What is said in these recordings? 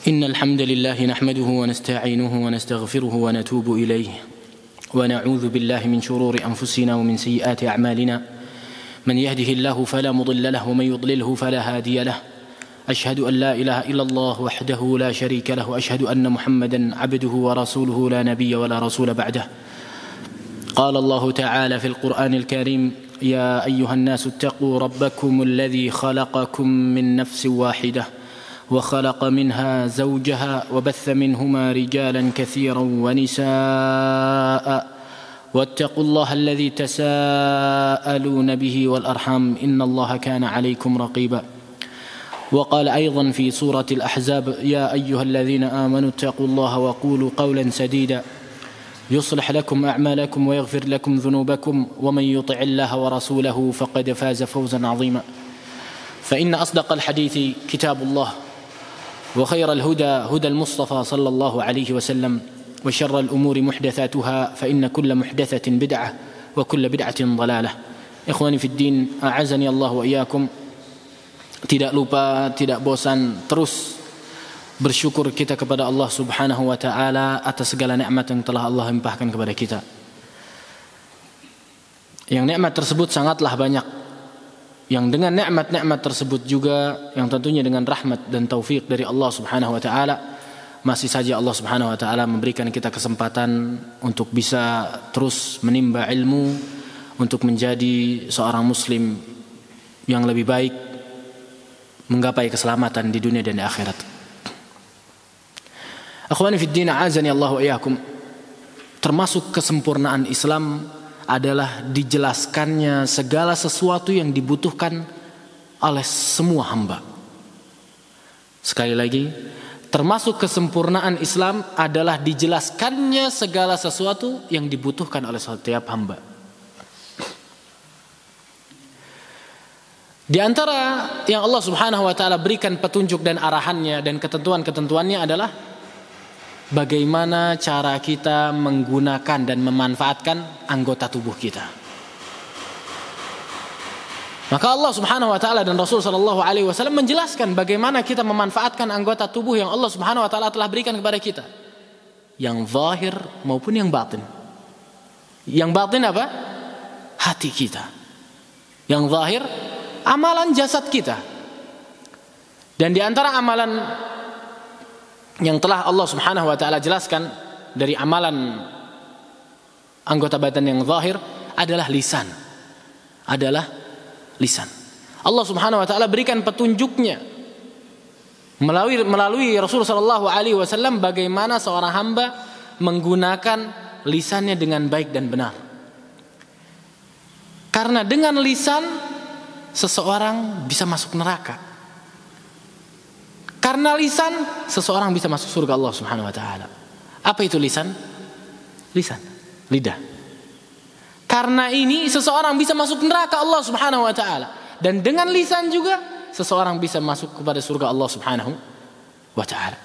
إن الحمد لله نحمده ونستعينه ونستغفره ونتوب إليه ونعوذ بالله من شرور أنفسنا ومن سيئات أعمالنا من يهده الله فلا مضل له ومن يضلله فلا هادي له أشهد أن لا إله إلا الله وحده لا شريك له وأشهد أن محمدا عبده ورسوله لا نبي ولا رسول بعده قال الله تعالى في القرآن الكريم يا أيها الناس اتقوا ربكم الذي خلقكم من نفس واحدة وخلق منها زوجها وبث منهما رجالا كثيرا ونساء واتقوا الله الذي تساءلون به والأرحام إن الله كان عليكم رقيبا وقال أيضا في سورة الأحزاب يا أيها الذين آمنوا اتقوا الله وقولوا قولا سديدا يصلح لكم أعمالكم ويغفر لكم ذنوبكم ومن يطع الله ورسوله فقد فاز فوزا عظيما فإن أصدق الحديث كتاب الله وخير الهدى هدى المصطفى صلى الله عليه وسلم وشر الأمور محدثاتها فإن كل محدثة بدعة وكل بدعة ضلالة. Ikhwani fi din, a'azani Allah wa iyyakum. Tidak lupa, tidak bosan terus bersyukur kita kepada Allah Subhanahu wa taala atas segala nikmat yang telah Allah limpahkan kepada kita. Yang nikmat tersebut sangatlah banyak. Yang dengan nikmat-nikmat tersebut juga yang tentunya dengan rahmat dan taufik dari Allah Subhanahu wa taala masih saja Allah Subhanahu wa taala memberikan kita kesempatan untuk bisa terus menimba ilmu untuk menjadi seorang muslim yang lebih baik, menggapai keselamatan di dunia dan di akhirat. Akhwani fid din, a'azani Allah wa iyyakum. Termasuk kesempurnaan Islam adalah dijelaskannya segala sesuatu yang dibutuhkan oleh semua hamba. Sekali lagi, termasuk kesempurnaan Islam adalah dijelaskannya segala sesuatu yang dibutuhkan oleh setiap hamba. Di antara yang Allah Subhanahu wa taala berikan petunjuk dan arahannya dan ketentuan-ketentuannya adalah bagaimana cara kita menggunakan dan memanfaatkan anggota tubuh kita. Maka Allah Subhanahu wa taala dan Rasul sallallahu alaihi wasallam menjelaskan bagaimana kita memanfaatkan anggota tubuh yang Allah Subhanahu wa taala telah berikan kepada kita. Yang zahir maupun yang batin. Yang batin apa? Hati kita. Yang zahir amalan jasad kita. Dan di antara amalan yang telah Allah Subhanahu wa taala jelaskan dari amalan anggota badan yang zahir adalah lisan. Adalah lisan. Allah Subhanahu wa taala berikan petunjuknya melalui Rasul sallallahu alaihi wasallam bagaimana seorang hamba menggunakan lisannya dengan baik dan benar. Karena dengan lisan seseorang bisa masuk neraka. Karena lisan seseorang bisa masuk surga Allah Subhanahu wa taala. Apa itu lisan? Lisan, lidah. Karena ini seseorang bisa masuk neraka Allah Subhanahu wa taala, dan dengan lisan juga seseorang bisa masuk kepada surga Allah Subhanahu wa taala.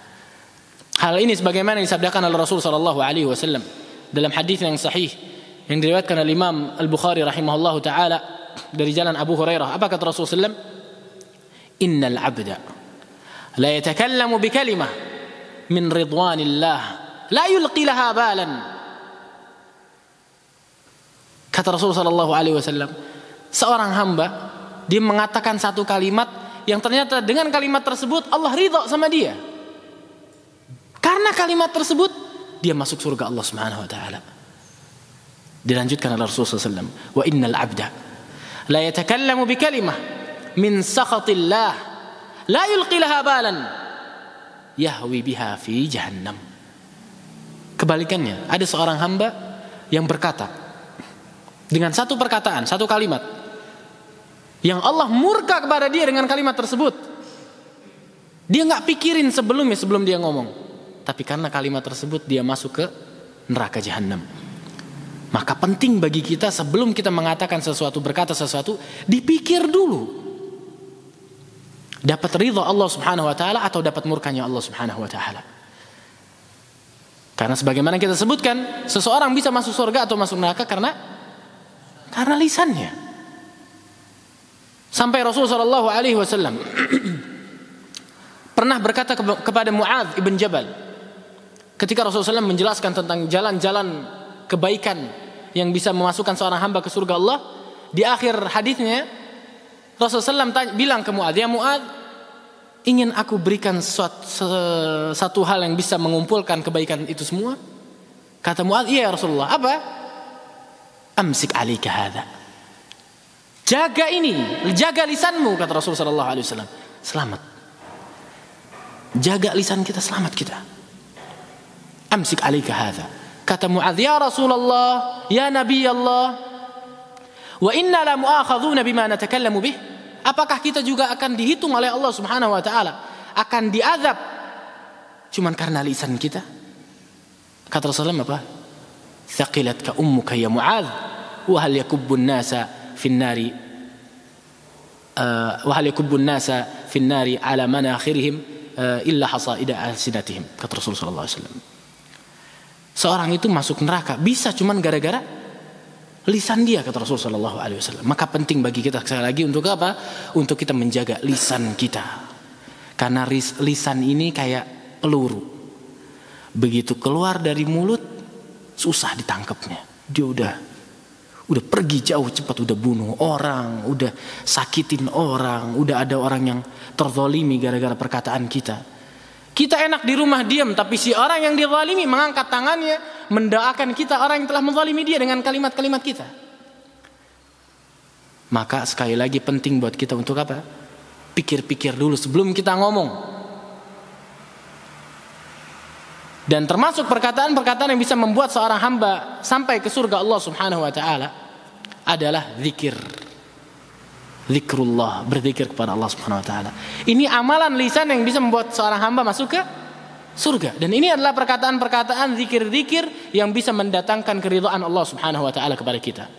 Hal ini sebagaimana disabdakan oleh Rasul sallallahu alaihi wasallam dalam hadis yang sahih yang diriwayatkan oleh Imam Al-Bukhari rahimahullahu taala dari jalan Abu Hurairah. Apa kata Rasul sallallahu alaihi wasallam? Innal 'abda la yatakallamu bi kalimah min ridwanillah la yulqi laha balan. Kata Rasul sallallahu alaihi wasallam, seorang hamba dia mengatakan satu kalimat yang ternyata dengan kalimat tersebut Allah ridha sama dia. Karena kalimat tersebut dia masuk surga Allah Subhanahu wa taala. Dilanjutkan oleh Rasul sallallahu alaihi wasallam, wa innal 'abda la yatakallamu bi kalimah min sakhatillah la yulqi laha balan yahwi biha fi jahannam. Kebalikannya, ada seorang hamba yang berkata dengan satu perkataan, satu kalimat yang Allah murka kepada dia dengan kalimat tersebut. Dia nggak pikirin sebelum dia ngomong, tapi karena kalimat tersebut dia masuk ke neraka jahannam. Maka penting bagi kita sebelum kita mengatakan sesuatu, berkata sesuatu, dipikir dulu. Dapat ridha Allah Subhanahu wa taala atau dapat murkanya Allah Subhanahu wa taala. Karena sebagaimana kita sebutkan, seseorang bisa masuk surga atau masuk neraka karena lisannya. Sampai Rasul sallallahu alaihi wasallam pernah berkata kepada Mu'adz ibn Jabal ketika Rasulullah SAW menjelaskan tentang jalan-jalan kebaikan yang bisa memasukkan seorang hamba ke surga Allah. Di akhir hadisnya Rasulullah SAW bilang ke Mu'adz, "Ya Mu'adz, ingin aku berikan satu hal yang bisa mengumpulkan kebaikan itu semua?" Kata Mu'adz, "Iya ya Rasulullah." "Apa?" "Amsik 'alaika hadza." Jaga ini, jaga lisanmu, kata Rasulullah SAW. Selamat. Jaga lisan kita, selamat kita. Amsik 'alaika hadza. Kata Mu'adz, "Ya Rasulullah, ya Nabi Allah, wa inna la mu'akhadhuna bima natakallamu bih." Apakah kita juga akan dihitung oleh Allah Subhanahu wa taala, akan diazab cuman karena lisan kita? Kata Rasulullah apa? "Thaqilatka ummuka ya Mu'adz, wa hal yakubbu an-nasa fi an-nari wa hal yakubbu an-nasa fi an-nari ala manakhirihim illa hasaida alsinatihim." Kata Rasulullah sallallahu alaihi wasallam. Seorang itu masuk neraka bisa cuman gara-gara lisan dia, kata Rasulullah sallallahu alaihi wasallam. Maka penting bagi kita sekali lagi untuk apa? Untuk kita menjaga lisan kita. Karena lisan ini kayak peluru. Begitu keluar dari mulut susah ditangkapnya. Dia udah pergi jauh cepat, udah bunuh orang, udah sakitin orang, udah ada orang yang terzalimi gara-gara perkataan kita. Kita enak di rumah diam, tapi si orang yang dizalimi mengangkat tangannya mendoakan kita, orang yang telah menzalimi dia dengan kalimat-kalimat kita. Maka sekali lagi penting buat kita untuk apa? Pikir-pikir dulu sebelum kita ngomong. Dan termasuk perkataan-perkataan yang bisa membuat seorang hamba sampai ke surga Allah Subhanahu wa taala adalah zikir. Zikrullah, berzikir kepada Allah Subhanahu wa taala. Ini amalan lisan yang bisa membuat seorang hamba masuk ke surga. Dan ini adalah perkataan-perkataan zikir-zikir yang bisa mendatangkan keridhaan Allah Subhanahu wa taala kepada kita.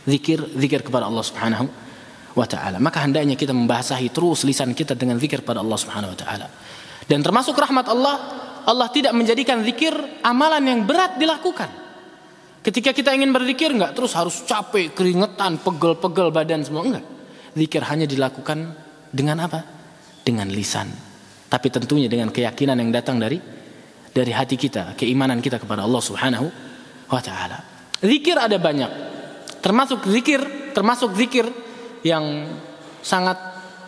Zikir kepada Allah Subhanahu wa taala. Maka hendaknya kita membasahi terus lisan kita dengan zikir kepada Allah Subhanahu wa taala. Dan termasuk rahmat Allah, Allah tidak menjadikan zikir amalan yang berat dilakukan. Ketika kita ingin berzikir enggak terus harus capek, keringetan, pegel-pegel badan semua, enggak. Zikir hanya dilakukan dengan apa? Dengan lisan. Tapi tentunya dengan keyakinan yang datang dari hati kita, keimanan kita kepada Allah Subhanahu wa taala. Zikir ada banyak. Termasuk zikir yang sangat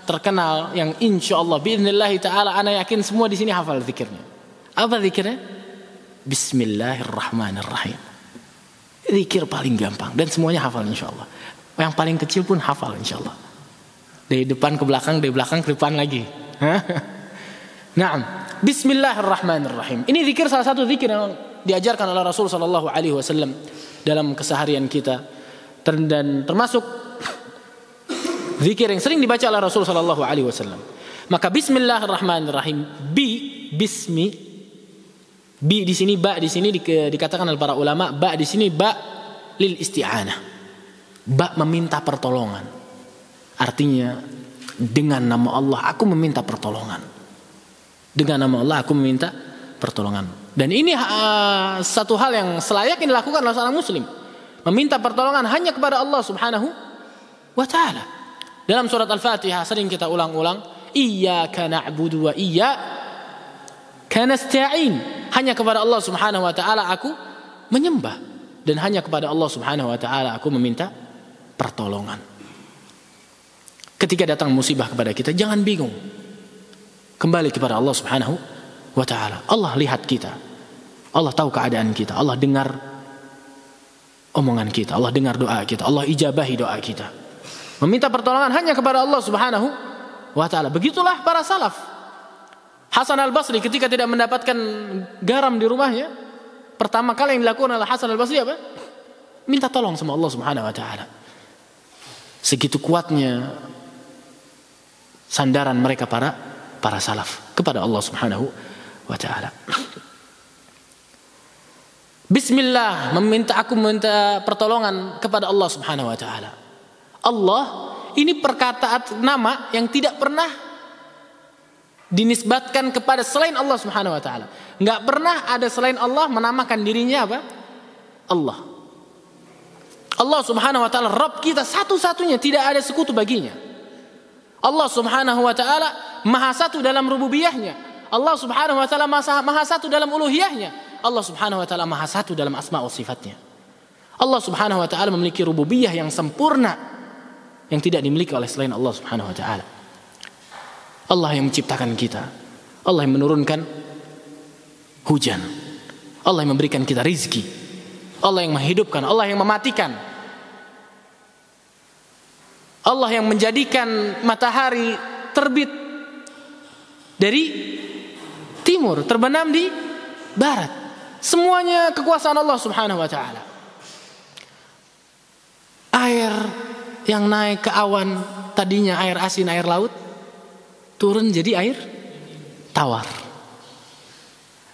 terkenal yang insyaallah باذنillah taala ana yakin semua di sini hafal zikirnya. Apa zikirnya? Bismillahirrahmanirrahim. Zikir paling gampang dan semuanya hafal insyaallah. Yang paling kecil pun hafal insyaallah. Dari depan ke belakang, dari belakang ke depan lagi. Naam. Bismillahirrahmanirrahim. Ini zikir salah satu zikir yang diajarkan oleh Rasul sallallahu alaihi wasallam dalam keseharian kita. Dan termasuk zikir yang sering dibaca oleh Rasul sallallahu alaihi wasallam. Maka bismillahirrahmanirrahim. Bi di sini, ba di sini dikatakan oleh para ulama, ba di sini ba lil isti'anah. Ba meminta pertolongan. Artinya dengan nama Allah aku meminta pertolongan. Dengan nama Allah aku meminta pertolongan. Dan ini satu hal yang selayaknya dilakukan oleh seorang muslim. Meminta pertolongan hanya kepada Allah Subhanahu wa taala. Dalam surat Al-Fatihah sering kita ulang-ulang, iyyaka na'budu wa iyyaka nasta'in. Hanya kepada Allah Subhanahu wa taala aku menyembah dan hanya kepada Allah Subhanahu wa taala aku meminta pertolongan. Ketika datang musibah kepada kita, jangan bingung. Kembali kepada Allah Subhanahu wa taala. Allah lihat kita. Allah tahu keadaan kita. Allah dengar omongan kita. Allah dengar doa kita. Allah ijabahi doa kita. Meminta pertolongan hanya kepada Allah Subhanahu wa taala. Begitulah para salaf. Hasan al-Basri ketika tidak mendapatkan garam di rumahnya, pertama kali yang dilakukan oleh Hasan al-Basri apa? Minta tolong sama Allah Subhanahu wa taala. Segitu kuatnya sandaran mereka para salaf kepada Allah Subhanahu wa taala. Bismillah, aku meminta pertolongan kepada Allah Subhanahu wa taala. Allah ini perkataan nama yang tidak pernah dinisbatkan kepada selain Allah Subhanahu wa taala. Enggak pernah ada selain Allah menamakan dirinya apa? Allah. Allah Subhanahu wa taala Rabb kita satu-satunya, tidak ada sekutu baginya. Allah Subhanahu wa taala maha satu dalam rububiyahnya. Allah subhanahu wa ta'ala maha satu dalam uluhiyahnya. Allah subhanahu wa ta'ala maha satu dalam asma wa sifatnya. Allah subhanahu wa ta'ala memiliki rububiyah yang sempurna, yang tidak dimiliki oleh selain Allah subhanahu wa ta'ala. Allah yang menciptakan kita, Allah yang menurunkan hujan, Allah yang memberikan kita rizki, Allah yang menghidupkan, Allah yang mematikan, Allah yang menjadikan matahari terbit dari timur, terbenam di barat. Semuanya kekuasaan Allah subhanahu wa ta'ala. Air yang naik ke awan, tadinya air asin, air laut, turun jadi air tawar.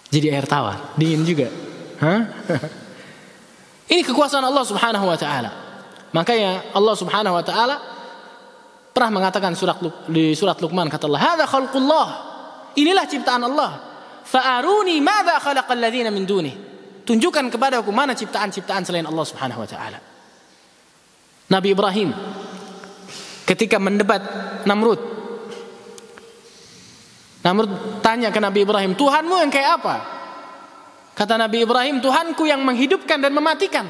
Jadi air tawar, dingin juga. Ini kekuasaan Allah subhanahu wa ta'ala. Makanya Allah subhanahu wa ta'ala pernah mengatakan di surat Luqman, kata Allah, "Hadza khalqullah." Inilah ciptaan Allah. "Fa'aruni madza khalaqal ladzina min dunih." Tunjukkan kepadaku mana ciptaan-ciptaan selain Allah subhanahu wa ta'ala. Nabi Ibrahim ketika mendebat Namrud tanya ke Nabi Ibrahim, "Tuhanmu yang kayak apa?" Kata Nabi Ibrahim, "Tuhanku yang menghidupkan dan mematikan."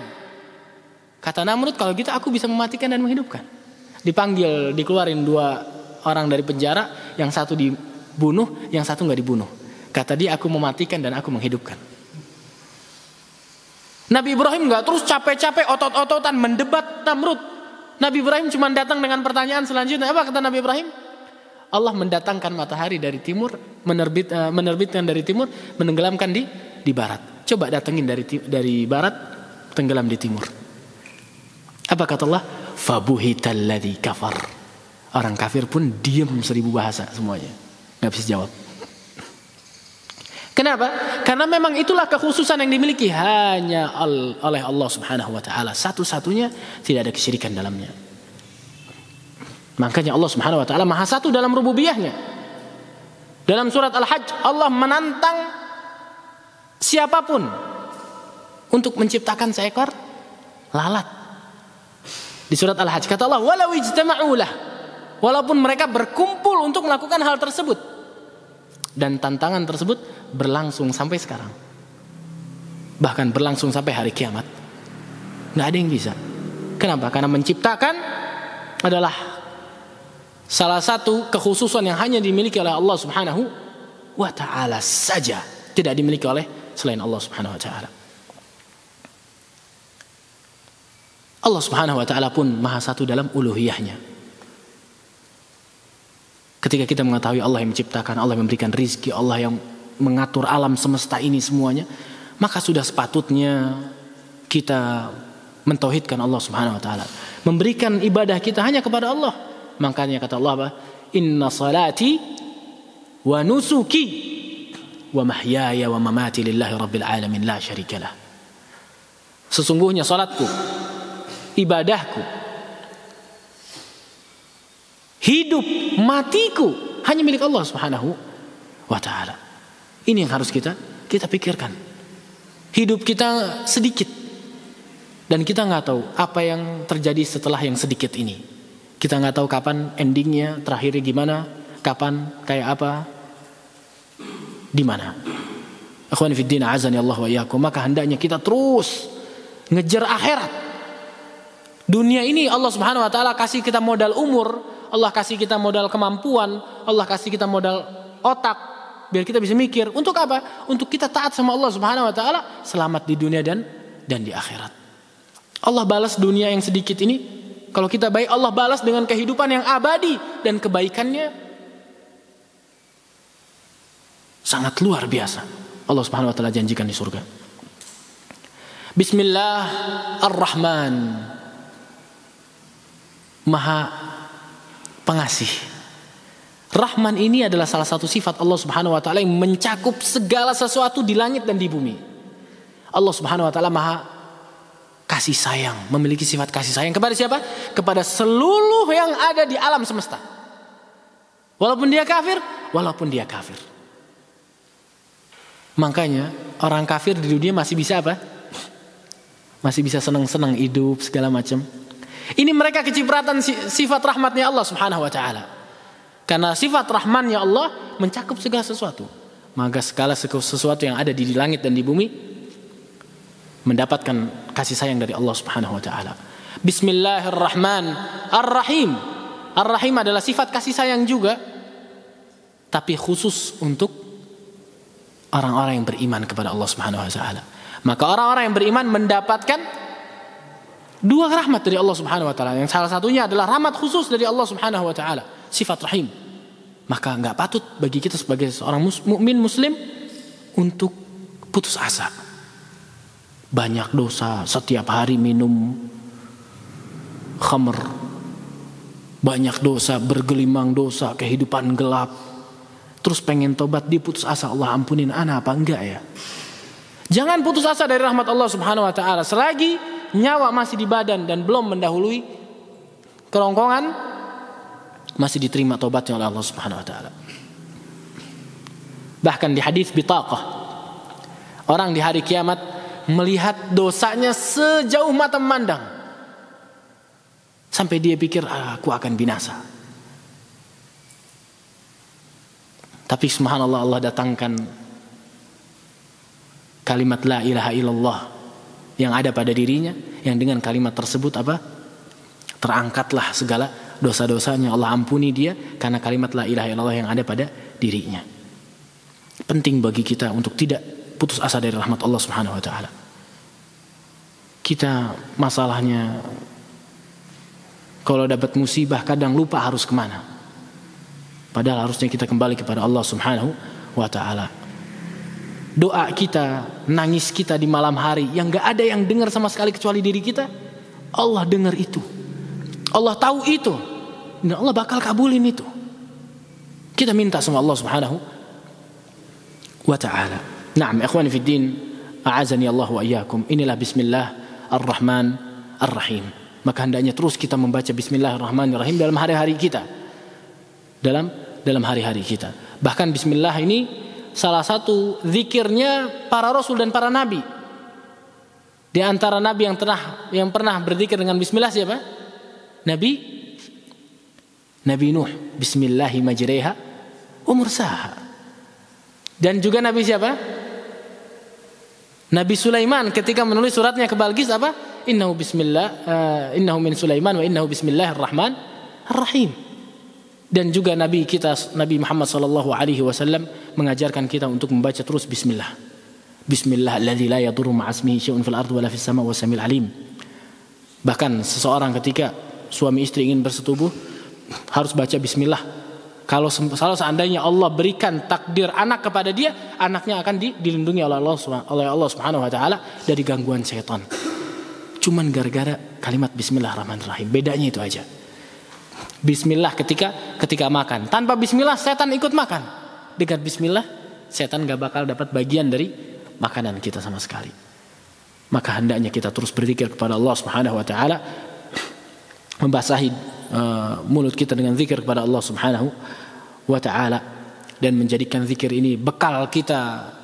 Kata Namrud, "Kalau gitu aku bisa mematikan dan menghidupkan." Dipanggil, dikeluarin 2 orang dari penjara, yang satu dibunuh, yang satu nggak dibunuh. Kata dia, "Aku mematikan dan aku menghidupkan." Nabi Ibrahim nggak terus capek-capek otot-ototan mendebat Namrud. Nabi Ibrahim cuma datang dengan pertanyaan selanjutnya. Apa kata Nabi Ibrahim? Allah mendatangkan matahari dari timur, menerbitkan dari timur, menenggelamkan di barat. Coba datengin dari barat, tenggelam di timur. Apa kata Allah? Fabuhital ladzi kafar. Orang kafir pun diam 1000 bahasa semuanya, nggak bisa jawab. Kenapa? Karena memang itulah kekhususan yang dimiliki hanya oleh Allah subhanahu wa ta'ala. Satu-satunya, tidak ada kesyirikan dalamnya. Makanya Allah subhanahu wa ta'ala maha satu dalam rububiyahnya. Dalam surat Al-Hajj, Allah menantang siapapun untuk menciptakan seekor lalat. Di surat Al-Hajj kata Allah, "Walau ijtama'u lah." Walaupun mereka berkumpul untuk melakukan hal tersebut. Dan tantangan tersebut berlangsung sampai sekarang. Bahkan berlangsung sampai hari kiamat. Nggak ada yang bisa. Kenapa? Karena menciptakan adalah salah satu kekhususan yang hanya dimiliki oleh Allah subhanahu wa ta'ala saja. Tidak dimiliki oleh selain Allah subhanahu wa ta'ala. Allah subhanahu wa ta'ala pun maha satu dalam uluhiyahnya. Ketika kita mengetahui Allah yang menciptakan, Allah yang memberikan rizki, Allah yang mengatur alam semesta ini semuanya, maka sudah sepatutnya kita mentauhidkan Allah subhanahu wa ta'ala, memberikan ibadah kita hanya kepada Allah. Makanya kata Allah apa? "Inna salati wa nusuki wa mahyaya wa mamati lillahi rabbil alamin la syarikalah." Sesungguhnya salatku, ibadahku, hidup, matiku hanya milik Allah subhanahu wa ta'ala. Ini yang harus kita pikirkan. Hidup kita sedikit, dan kita nggak tahu apa yang terjadi setelah yang sedikit ini. Kita nggak tahu kapan endingnya, terakhirnya gimana, kapan, kayak apa, di mana. Akhwani fid din, azani Allah wa iyyakum. Maka hendaknya kita terus ngejar akhirat. Dunia ini Allah subhanahu wa ta'ala kasih kita modal umur, Allah kasih kita modal kemampuan, Allah kasih kita modal otak, biar kita bisa mikir. Untuk apa? Untuk kita taat sama Allah subhanahu wa ta'ala, selamat di dunia dan di akhirat. Allah balas dunia yang sedikit ini, kalau kita baik, Allah balas dengan kehidupan yang abadi, dan kebaikannya sangat luar biasa. Allah subhanahu wa ta'ala janjikan di surga. Bismillahirrahman, maha pengasih. Rahman ini adalah salah satu sifat Allah subhanahu wa ta'ala yang mencakup segala sesuatu di langit dan di bumi. Allah subhanahu wa ta'ala maha kasih sayang, memiliki sifat kasih sayang kepada siapa? Kepada seluruh yang ada di alam semesta. Walaupun dia kafir. Makanya orang kafir di dunia masih bisa apa? Masih bisa senang-senang hidup segala macam. Ini mereka kecipratan sifat rahmatnya Allah subhanahu wa ta'ala. Karena sifat rahmannya Allah mencakup segala sesuatu. Maka segala sesuatu yang ada di langit dan di bumi mendapatkan kasih sayang dari Allah Subhanahu wa taala. Bismillahirrahmanirrahim. Ar-Rahim adalah sifat kasih sayang juga, tapi khusus untuk orang-orang yang beriman kepada Allah Subhanahu wa taala. Maka orang-orang yang beriman mendapatkan dua rahmat dari Allah Subhanahu wa taala. Yang salah satunya adalah rahmat khusus dari Allah Subhanahu wa taala, sifat rahim. Maka enggak patut bagi kita sebagai seorang mukmin muslim untuk putus asa. Banyak dosa, setiap hari minum khamr. Banyak dosa, bergelimang dosa, kehidupan gelap. Terus pengen tobat, dia putus asa, Allah ampunin ana apa enggak ya? Jangan putus asa dari rahmat Allah Subhanahu wa taala selagi nyawa masih di badan dan belum mendahului kerongkongan, masih diterima tobatnya oleh Allah Subhanahu wa taala. Bahkan di hadis bitaqah, orang di hari kiamat melihat dosanya sejauh mata memandang, sampai dia pikir aku akan binasa. Tapi subhanallah, Allah datangkan kalimat la ilaha illallah yang ada pada dirinya, yang dengan kalimat tersebut terangkatlah segala dosa-dosanya, Allah ampuni dia karena kalimat la ilaha illallah yang ada pada dirinya. Penting bagi kita untuk tidak putus asa dari rahmat Allah Subhanahu wa taala. Kita masalahnya kalau dapat musibah kadang lupa harus kemana. Padahal harusnya kita kembali kepada Allah Subhanahu wa taala. Doa kita, nangis kita di malam hari yang gak ada yang dengar sama sekali kecuali diri kita, Allah dengar itu. Allah tahu itu. Dan Allah bakal kabulin itu. Kita minta sama Allah Subhanahu wa ta'ala. Naam, ikhwani fid din, a'azani Allah wa iyyakum. Inilah bismillah ar-Rahman ar-Rahim. Maka hendaknya terus kita membaca bismillahirrahmanirrahim dalam hari-hari kita. Dalam hari-hari kita. Bahkan bismillah ini salah satu zikirnya para rasul dan para nabi. Di antara nabi yang pernah berzikir dengan bismillah siapa? Nabi Nuh, bismillahi majreha wa mursaha. Dan juga Nabi siapa? Nabi Sulaiman ketika menulis suratnya ke Balqis apa? Innahu min Sulaiman wa innahu bismillahirrahmanirrahim. Dan juga Nabi kita Nabi Muhammad sallallahu alaihi wasallam mengajarkan kita untuk membaca terus bismillah. Bismillah alladzi la yadurru ma'asmihi syai'un fil ardi wa la fis sama'i was samiul alim. Bahkan seseorang ketika suami istri ingin bersetubuh harus baca bismillah. Kalau seandainya Allah berikan takdir anak kepada dia, anaknya akan dilindungi oleh Allah Subhanahu wa taala dari gangguan setan. Cuman gara-gara kalimat bismillahirrahmanirrahim. Bedanya itu aja. Bismillah ketika makan. Tanpa bismillah setan ikut makan. Dengan bismillah setan gak bakal dapat bagian dari makanan kita sama sekali. Maka hendaknya kita terus berzikir kepada Allah Subhanahu wa taala, membasahi mulut kita dengan zikir kepada Allah Subhanahu wa taala, dan menjadikan zikir ini bekal kita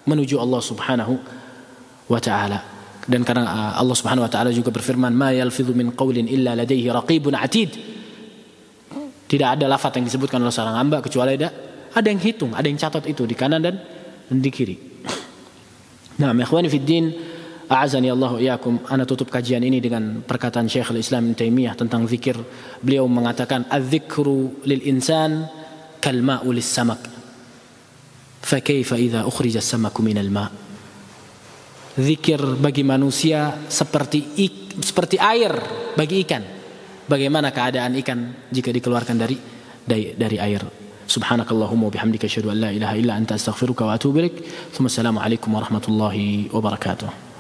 menuju Allah Subhanahu wa taala. Dan karena Allah Subhanahu wa taala juga berfirman, ma yalfidhu min qaulin illa ladaihi raqibun atid. Tidak ada lafaz yang disebutkan oleh seorang hamba kecuali ada yang hitung, ada yang catat itu di kanan dan di kiri. Nah, ikhwani fid din, a'azani Allah wa iyyakum. Ana tutup kajian ini dengan perkataan Syekhul Islam Ibnu Taimiyah tentang zikir. Beliau mengatakan, "Adz-dzikru lil insan kal ma'u lis samak. Fa kaifa idza ukhrija as-samaku minal ma'?" Zikir bagi manusia seperti air bagi ikan. Bagaimana keadaan ikan jika dikeluarkan dari air? Subhanakallahumma wa bihamdika asyhadu an la ilaha illa anta astaghfiruka wa atubu ilaik. Assalamu alaikum warahmatullahi wabarakatuh.